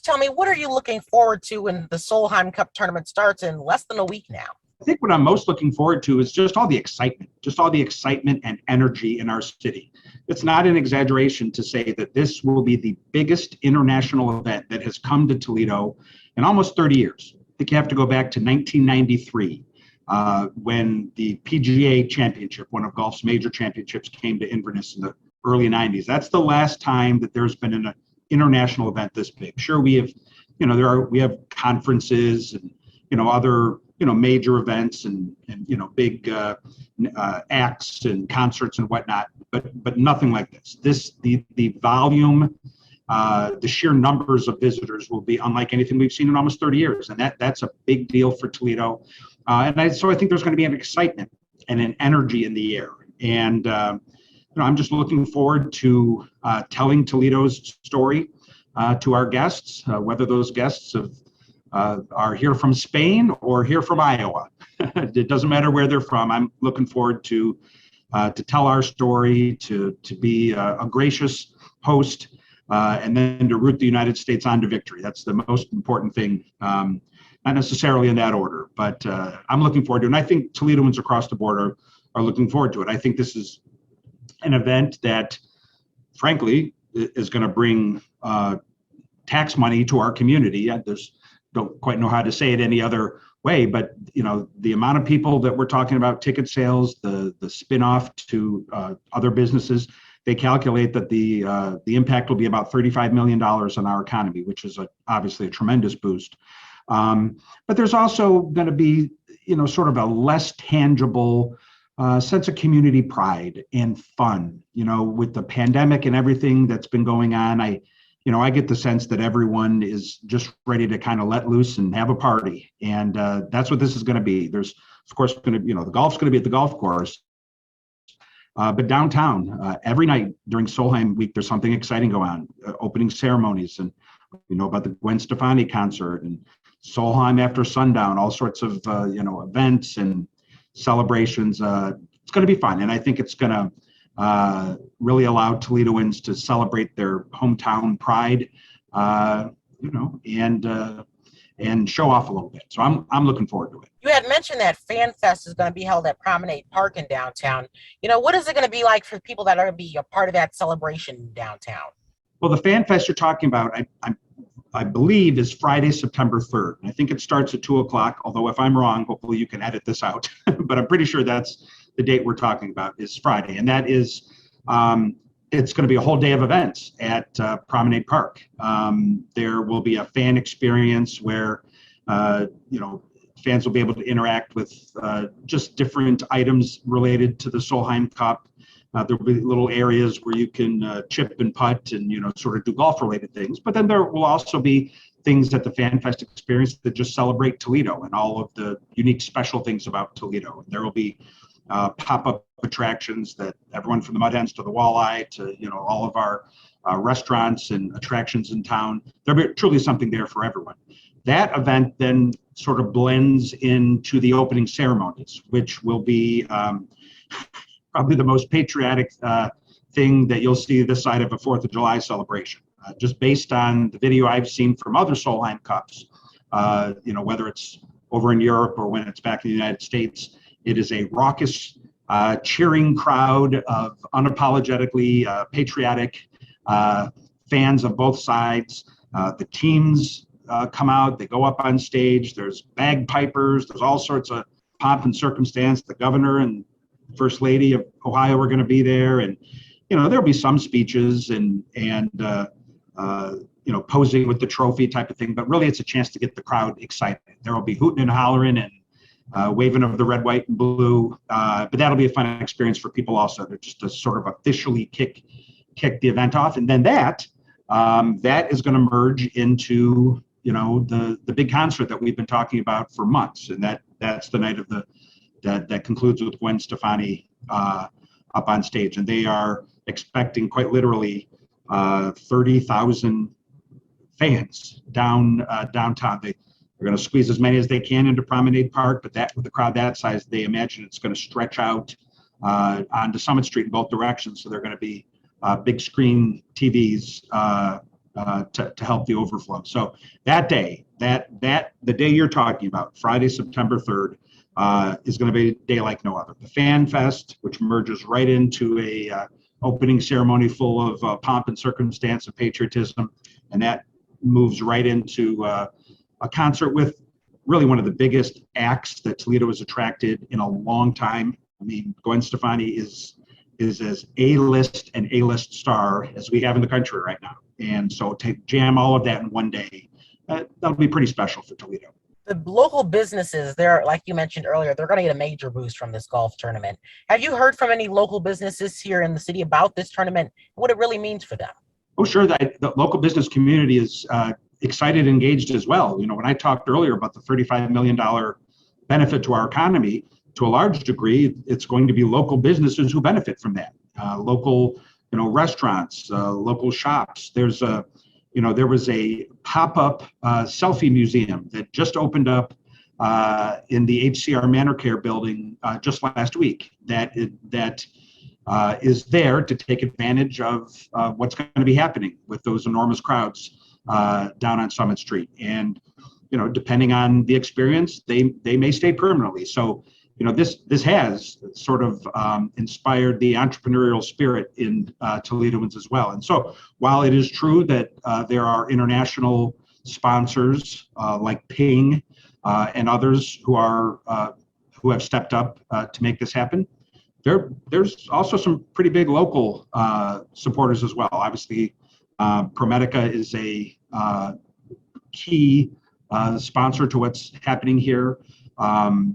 tell me, what are you looking forward to when the Solheim Cup tournament starts in less than a week now? I think what I'm most looking forward to is just all the excitement and energy in our city. It's not an exaggeration to say that this will be the biggest international event that has come to Toledo in almost 30 years. I think you have to go back to 1993 when the PGA Championship, one of golf's major championships, came to Inverness in the early 90s. That's the last time that there's been an international event this big. Sure, we have, we have conferences and, other, major events and big acts and concerts and whatnot, but nothing like this. The volume, the sheer numbers of visitors will be unlike anything we've seen in almost 30 years. And that's a big deal for Toledo. So I think there's going to be an excitement and an energy in the air. And, I'm just looking forward to telling Toledo's story to our guests, whether those guests are here from Spain or here from Iowa. It doesn't matter where they're from. I'm looking forward to tell our story, to be a gracious host, and then to root the United States on to victory. That's the most important thing. Not necessarily in that order, but I'm looking forward to it. And I think Toledoans across the board are looking forward to it. I think this is an event that, frankly, is going to bring tax money to our community. Don't quite know how to say it any other way, but the amount of people that we're talking about, ticket sales, the spin-off to other businesses, they calculate that the impact will be about $35 million on our economy, which is obviously a tremendous boost. But there's also going to be, sort of a less tangible sense of community pride and fun. With the pandemic and everything that's been going on, I get the sense that everyone is just ready to kind of let loose and have a party. And that's what this is going to be. There's, of course, going to, the golf's going to be at the golf course. But downtown, every night during Solheim week, there's something exciting going on. Opening ceremonies, and about the Gwen Stefani concert, and Solheim after sundown, all sorts of events and celebrations. It's going to be fun, and I think it's going to really allow Toledoans to celebrate their hometown pride, and show off a little bit. So I'm looking forward to it. You had mentioned that Fan Fest is going to be held at Promenade Park in downtown. What is it going to be like for people that are going to be a part of that celebration downtown? Well, the Fan Fest you're talking about, I believe, is Friday, September 3rd. I think it starts at 2:00, although if I'm wrong, hopefully you can edit this out. But I'm pretty sure that's the date we're talking about, is Friday. And that is, it's going to be a whole day of events at Promenade Park. There will be a fan experience where, fans will be able to interact with just different items related to the Solheim Cup. There will be little areas where you can chip and putt and, sort of do golf-related things. But then there will also be things at the Fan Fest experience that just celebrate Toledo and all of the unique special things about Toledo. And there will be pop-up attractions that everyone from the Mud Hens to the Walleye to, all of our restaurants and attractions in town. There'll be truly something there for everyone. That event then sort of blends into the opening ceremonies, which will be probably the most patriotic thing that you'll see this side of a 4th of July celebration. Just based on the video I've seen from other Solheim Cups, whether it's over in Europe or when it's back in the United States, it is a raucous, cheering crowd of unapologetically patriotic fans of both sides. The teams come out, they go up on stage, there's bagpipers, there's all sorts of pomp and circumstance. The governor and First Lady of Ohio are going to be there, and there'll be some speeches and posing with the trophy type of thing. But really, it's a chance to get the crowd excited. There will be hooting and hollering and waving of the red, white, and blue. But that'll be a fun experience for people also. They're just to sort of officially kick the event off, and then that is going to merge into the big concert that we've been talking about for months, and that's the night of that concludes with Gwen Stefani up on stage, and they are expecting quite literally 30,000 fans downtown. They're going to squeeze as many as they can into Promenade Park, but with a crowd that size, they imagine it's going to stretch out onto Summit Street in both directions. So they're going to be big screen TVs to help the overflow. So that day, the day you're talking about, Friday, September 3rd, is going to be a day like no other. The Fan Fest, which merges right into a opening ceremony full of pomp and circumstance and patriotism, and that moves right into a concert with really one of the biggest acts that Toledo has attracted in a long time. I mean, Gwen Stefani is as A-list and A-list star as we have in the country right now. And so to jam all of that in one day, that'll be pretty special for Toledo. The local businesses, they're, like you mentioned earlier, they're going to get a major boost from this golf tournament. Have you heard from any local businesses here in the city about this tournament, what it really means for them? Oh, sure. The local business community is excited and engaged as well. You know, when I talked earlier about the $35 million benefit to our economy, to a large degree, it's going to be local businesses who benefit from that. Local, restaurants, local shops. There was a pop-up selfie museum that just opened up in the HCR Manor Care building just last week. That is there to take advantage of what's going to be happening with those enormous crowds down on Summit Street. And depending on the experience, they may stay permanently. So this has sort of inspired the entrepreneurial spirit in Toledoans as well. And so while it is true that there are international sponsors like Ping and others who have stepped up to make this happen, there's also some pretty big local supporters as well. Obviously, ProMedica is a key sponsor to what's happening here.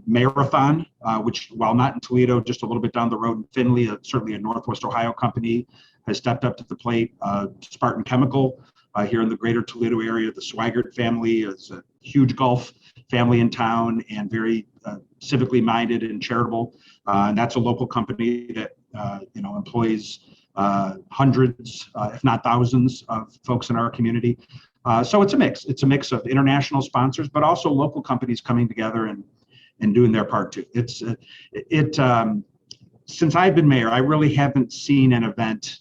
Marathon, which, while not in Toledo, just a little bit down the road in Findlay, certainly a Northwest Ohio company, has stepped up to the plate. Spartan Chemical here in the greater Toledo area. The Swigert family is a huge golf family in town and very civically minded and charitable. And that's a local company that employs hundreds, if not thousands, of folks in our community. So it's a mix. It's a mix of international sponsors, but also local companies coming together and doing their part too. Since I've been mayor, I really haven't seen an event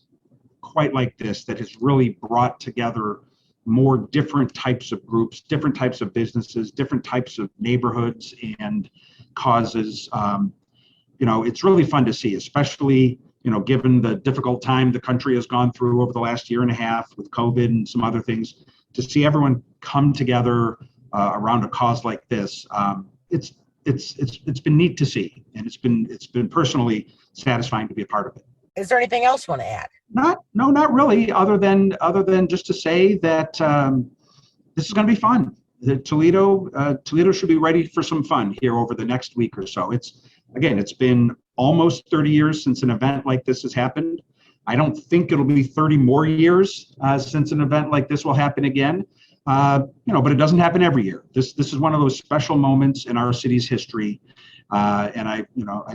quite like this that has really brought together more different types of groups, different types of businesses, different types of neighborhoods and causes. It's really fun to see, especially given the difficult time the country has gone through over the last year and a half with COVID and some other things. To see everyone come together around a cause like this, it's been neat to see, and it's been personally satisfying to be a part of it. Is there anything else you want to add? Not really, other than just to say that this is going to be fun. Toledo should be ready for some fun here over the next week or so. It's been almost 30 years since an event like this has happened. I don't think it'll be 30 more years since an event like this will happen again. But it doesn't happen every year. This is one of those special moments in our city's history. And I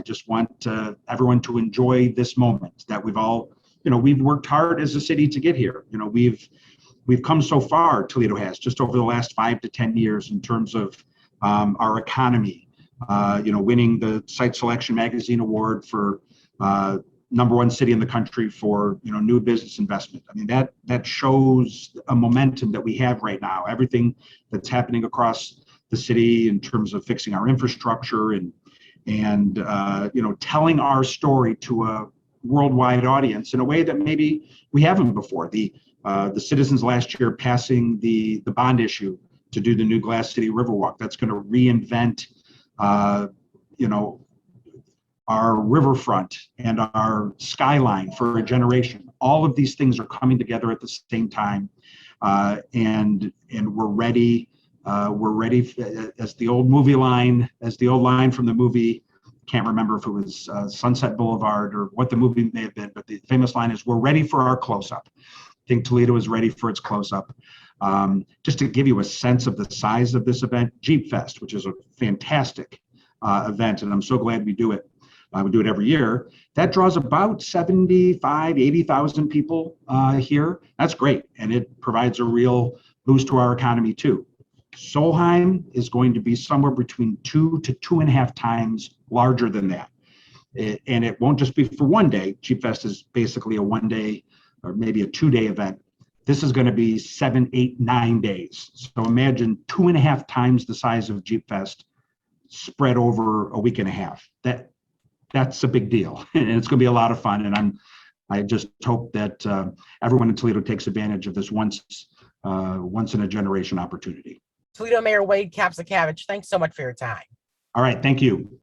just want everyone to enjoy this moment that we've all, we've worked hard as a city to get here. We've come so far, Toledo has, just over the last 5 to 10 years in terms of our economy, winning the Site Selection Magazine Award for #1 city in the country for new business investment. I mean, that shows a momentum that we have right now. Everything that's happening across the city in terms of fixing our infrastructure and telling our story to a worldwide audience in a way that maybe we haven't before. The citizens last year passing the bond issue to do the new Glass City Riverwalk, that's going to reinvent our riverfront and our skyline for a generation. All of these things are coming together at the same time, and we're ready. We're ready as the old line from the movie. Can't remember if it was Sunset Boulevard or what the movie may have been, but the famous line is, "We're ready for our close-up." I think Toledo is ready for its close-up. Just to give you a sense of the size of this event, Jeep Fest, which is a fantastic event, and I'm so glad we do it. We do it every year. That draws about 75, 80,000 people here. That's great. And it provides a real boost to our economy too. Solheim is going to be somewhere between 2 to 2.5 times larger than that. And it won't just be for one day. Jeep Fest is basically a 1 day or maybe a 2 day event. This is going to be 7, 8, 9 days. So imagine 2.5 times the size of Jeep Fest spread over a week and a half. That's a big deal, and it's going to be a lot of fun. And I just hope that everyone in Toledo takes advantage of this once in a generation opportunity. Toledo Mayor Wade Kapszukiewicz, thanks so much for your time. All right, thank you.